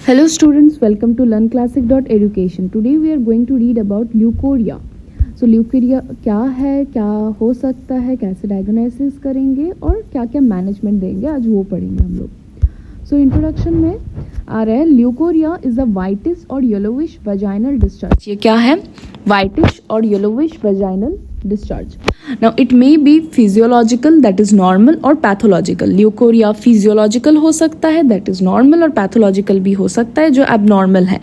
Hello students, welcome to learnclassic.education. Today we are going to read about leukorrhea. So leukorrhea क्या है, क्या हो सकता है, कैसे डायग्नोसिस करेंगे और क्या क्या मैनेजमेंट देंगे, आज वो पढ़ेंगे हम लोग. सो इंट्रोडक्शन में आ रहा है ल्यूकोरिया इज अ वाइटिश और येलोविश वजाइनल डिस्चार्ज. ये क्या है? वाइटिश और yellowish vaginal discharge. Now it may be physiological, that is normal, और pathological. ल्यूकोरिया फिजियोलॉजिकल हो सकता है, that is normal, और पैथोलॉजिकल भी हो सकता है जो abnormal है.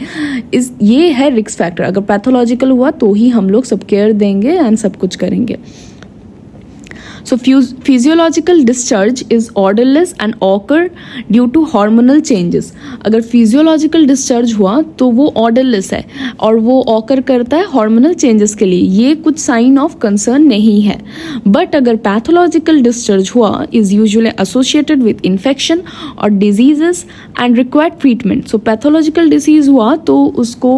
ये है रिस्क फैक्टर. अगर पैथोलॉजिकल हुआ तो ही हम लोग सब केयर देंगे एंड सब कुछ करेंगे. So physiological discharge is odorless and occur due to hormonal changes. अगर physiological discharge हुआ तो वो odorless है और वो occur करता है hormonal changes के लिए. ये कुछ sign of concern नहीं है. But अगर pathological discharge हुआ is usually associated with infection or diseases and require treatment. So pathological disease हुआ तो उसको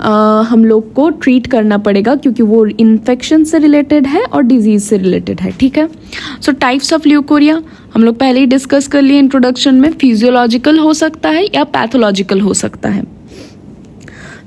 हम लोग को ट्रीट करना पड़ेगा क्योंकि वो इन्फेक्शन से रिलेटेड है और डिजीज से रिलेटेड है. ठीक है. सो टाइप्स ऑफ ल्यूकोरिया हम लोग पहले ही डिस्कस कर लिए इंट्रोडक्शन में. फिजियोलॉजिकल हो सकता है या पैथोलॉजिकल हो सकता है.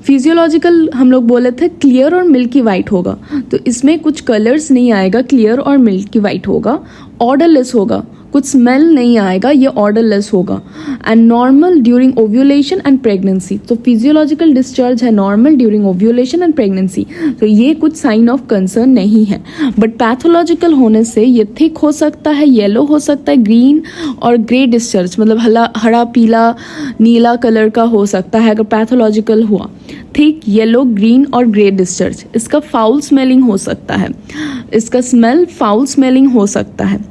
फिजियोलॉजिकल हम लोग बोले थे क्लियर और मिल्की वाइट होगा, तो इसमें कुछ कलर्स नहीं आएगा, क्लियर और मिल्की वाइट होगा. ऑर्डरलेस होगा, कुछ स्मेल नहीं आएगा, ये ऑर्डरलेस होगा. And normal during ovulation and pregnancy. तो फिजियोलॉजिकल डिस्चार्ज है normal during ovulation and pregnancy, तो ये कुछ साइन ऑफ कंसर्न नहीं है. बट पैथोलॉजिकल होने से ये थिक हो सकता है, येलो हो सकता है, ग्रीन और ग्रे डिस्चार्ज, मतलब हरा पीला नीला कलर का हो सकता है अगर पैथोलॉजिकल हुआ. थिक येलो ग्रीन और ग्रे डिस्चार्ज. इसका फाउल स्मेलिंग हो सकता है, इसका स्मेल फाउल स्मेलिंग हो सकता है.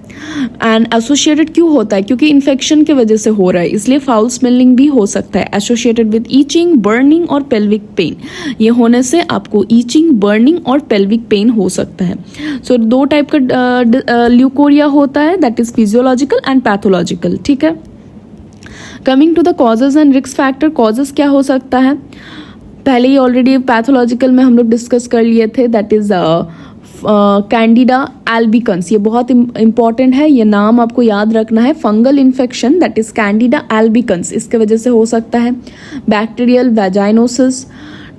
एंड एसोसिएटेड क्यों होता है? क्योंकि इन्फेक्शन की वजह से हो रहा है, इसलिए फाउल स्मेलिंग भी हो सकता है. एसोसिएटेड विद ईचिंग, बर्निंग और पेल्विक पेन. ये होने से आपको ईचिंग, बर्निंग और पेल्विक पेन हो सकता है. सो दो टाइप का ल्यूकोरिया होता है, that is physiological and pathological. ठीक है. Coming to the causes and risk factor. Causes क्या हो सकता है? पहले ही ऑलरेडी पैथोलॉजिकल में हम लोग डिस्कस कर लिए थे, दैट इज कैंडिडा एल्बिकन्स. ये बहुत इंपॉर्टेंट है, ये नाम आपको याद रखना है. Fungal infection that is candida albicans, इसके वजह से हो सकता है. Bacterial vaginosis,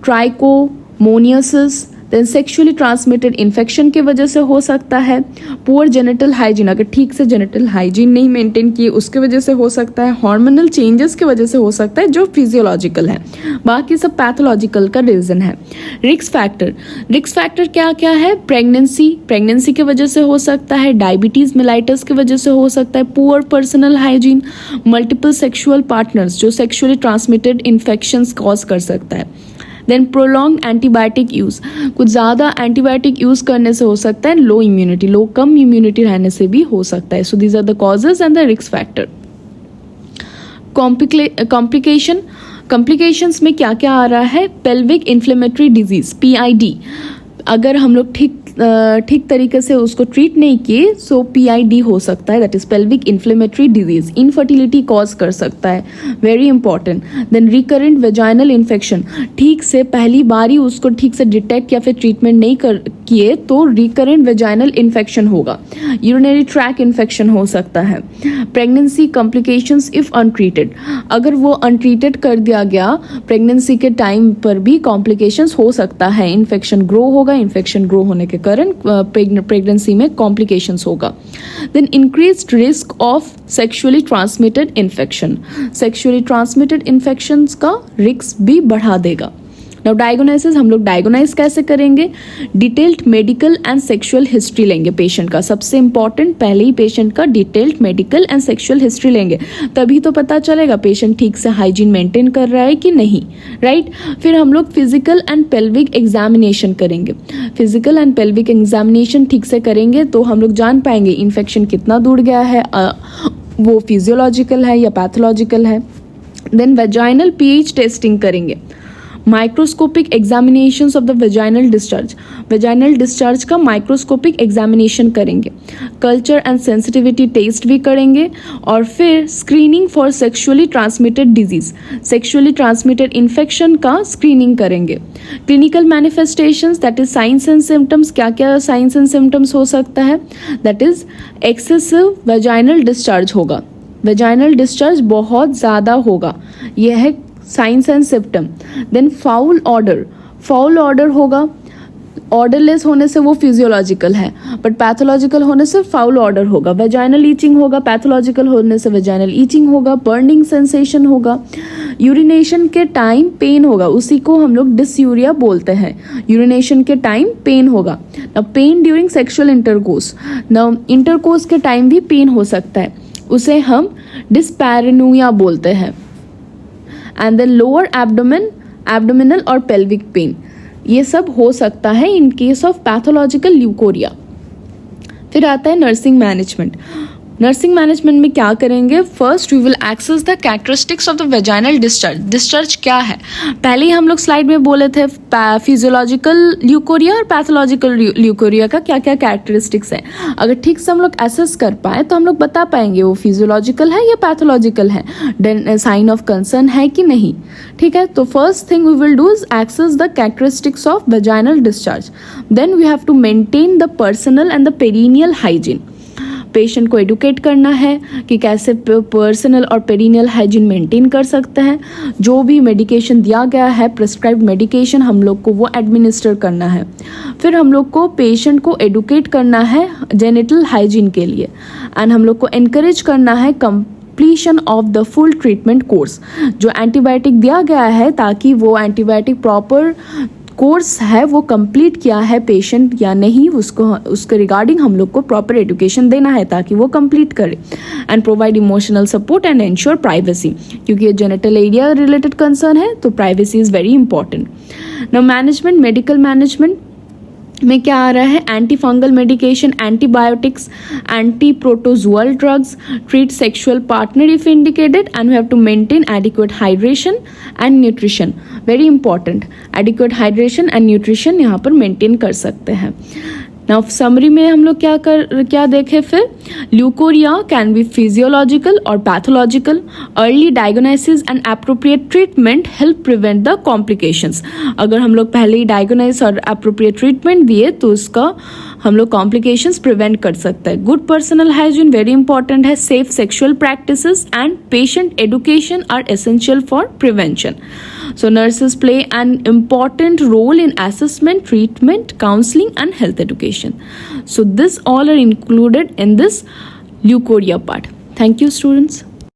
trichomoniasis, then sexually transmitted infection की वजह से हो सकता है. पुअर जेनिटल हाइजीन, अगर ठीक से जेनिटल हाइजीन नहीं मेंटेन किए उसके वजह से हो सकता है. हार्मोनल चेंजेस की वजह से हो सकता है जो फिजियोलॉजिकल है. बाकी सब पैथोलॉजिकल का रीजन है. रिस्क फैक्टर क्या क्या है? प्रेगनेंसी की वजह से हो सकता है. डायबिटीज मेलाइटस की वजह से हो सकता है. Poor personal hygiene, multiple sexual partners जो सेक्सुअली ट्रांसमिटेड इन्फेक्शंस कॉज कर सकता है. देन प्रोलॉन्ग एंटीबायोटिक यूज, कुछ ज़्यादा एंटीबायोटिक यूज करने से हो सकता है. कम इम्यूनिटी रहने से भी हो सकता है. So these are the causes and the risk factor. Complications में क्या क्या आ रहा है? Pelvic inflammatory disease, PID. अगर हम लोग ठीक तरीके से उसको ट्रीट नहीं किए सो PID हो सकता है, that is pelvic inflammatory disease. Infertility cause कर सकता है, very important. Then recurrent vaginal infection, ठीक से पहली बार ही उसको ठीक से डिटेक्ट या फिर ट्रीटमेंट नहीं किए तो रिकरेंट वेजाइनल इन्फेक्शन होगा. यूरिनरी ट्रैक इन्फेक्शन हो सकता है. प्रेगनेंसी कॉम्प्लिकेशंस इफ अनट्रीटेड, अगर वो अनट्रीटेड कर दिया गया प्रेगनेंसी के टाइम पर भी कॉम्प्लिकेशंस हो सकता है. इन्फेक्शन ग्रो होगा, इन्फेक्शन ग्रो होने के कारण प्रेगनेंसी में कॉम्प्लिकेशंस होगा. Then increased risk of sexually transmitted infection, sexually transmitted infections का रिस्क भी बढ़ा देगा. नाउ डायग्नोसिस हम लोग डायग्नोज कैसे करेंगे? Detailed medical and sexual history लेंगे पेशेंट का. सबसे इंपॉर्टेंट पहले ही पेशेंट का detailed medical and sexual history लेंगे, तभी तो पता चलेगा पेशेंट ठीक से हाइजीन मेंटेन कर रहा है कि नहीं. राइट. फिर हम लोग फिजिकल एंड पेल्विक एग्जामिनेशन करेंगे. फिजिकल एंड पेल्विक एग्जामिनेशन ठीक से करेंगे तो हम लोग जान पाएंगे इन्फेक्शन कितना दूर गया है, वो फिजियोलॉजिकल है या पैथोलॉजिकल है. देन वेजाइनल pH टेस्टिंग करेंगे. Microscopic examination of the vaginal discharge का माइक्रोस्कोपिक एग्जामिनेशन करेंगे. कल्चर एंड सेंसिटिविटी टेस्ट भी करेंगे. और फिर screening for sexually transmitted disease, sexually transmitted infection का स्क्रीनिंग करेंगे. Clinical manifestations that is science and symptoms. क्या क्या साइंस एंड सिम्टम्स हो सकता है? That is excessive vaginal discharge होगा, वेजाइनल डिस्चार्ज बहुत ज़्यादा होगा, यह है science and symptom. Then foul order होगा, ऑर्डरलेस होने से वो फिजियोलॉजिकल है, बट पैथोलॉजिकल होने से फाउल ऑर्डर होगा। वेजाइनल ईचिंग होगा, पैथोलॉजिकल होने से वेजाइनल ईचिंग होगा। बर्निंग सेंसेशन होगा। यूरिनेशन के टाइम पेन होगा, उसी को हम लोग डिसयूरिया बोलते हैं। यूरिनेशन के टाइम पेन होगा। ना पेन ड्यूरिंग सेक्सुअल इंटरकोर्स, ना इंटरकोर्स के टाइम भी पेन हो सकता है, उसे हम डिस्पैरेनुया बोलते हैं। एंड देन लोअर एब्डोमिनल और पेल्विक पेन, ये सब हो सकता है in case of pathological leucorrhoea. फिर आता है नर्सिंग मैनेजमेंट। नर्सिंग मैनेजमेंट में क्या करेंगे? First we will access the characteristics of the vaginal discharge. Discharge क्या है? पहले ही हम लोग स्लाइड में बोले थे फिजियोलॉजिकल ल्यूकोरिया और पैथोलॉजिकल ल्यूकोरिया का क्या क्या कैरेक्टरिस्टिक्स है। अगर ठीक से हम लोग एसेस कर पाए तो हम लोग बता पाएंगे वो फिजियोलॉजिकल है या पैथोलॉजिकल है, देन साइन ऑफ कंसर्न है कि नहीं। ठीक है, तो first thing we will do is access the characteristics of vaginal discharge. Then we have to maintain the personal and the perineal hygiene. Patient को एडुकेट करना है कि कैसे पर्सनल और पेरिनियल हाइजीन मेंटेन कर सकते हैं। जो भी मेडिकेशन दिया गया है, प्रिस्क्राइब्ड मेडिकेशन, हम लोग को वो एडमिनिस्टर करना है। फिर हम लोग को पेशेंट को एडुकेट करना है जेनिटल हाइजीन के लिए, एंड हम लोग को एनकरेज करना है completion of the full treatment course. जो एंटीबायोटिक दिया गया है, ताकि वो एंटीबायोटिक प्रॉपर कोर्स है वो कंप्लीट किया है पेशेंट या नहीं, उसके रिगार्डिंग हम लोग को प्रॉपर एजुकेशन देना है ताकि वो कंप्लीट करे। And provide emotional support and ensure privacy, क्योंकि ये जेनिटल एरिया रिलेटेड कंसर्न है, तो privacy is very important. Now management, medical management में क्या आ रहा है? Anti fungal medication, antibiotics, anti protozoal drugs, treat sexual partner if indicated, and we have to maintain adequate hydration and nutrition. Very important, adequate hydration and nutrition यहाँ पर maintain कर सकते हैं। नाउ समरी में हम लोग क्या देखें फिर? ल्यूकोरिया कैन बी फिजियोलॉजिकल और pathological. Early diagnosis and appropriate treatment help prevent the complications. अगर हम लोग पहले ही डायग्नोसिस और एप्रोप्रिएट ट्रीटमेंट दिए तो उसका हम लोग कॉम्प्लिकेशंस प्रिवेंट कर सकते हैं। Good personal hygiene very important है। Safe sexual practices and patient education are essential for prevention. So nurses play an important role in assessment, treatment, counseling and health education. So this all are included in this leukorrhea part. Thank you, students.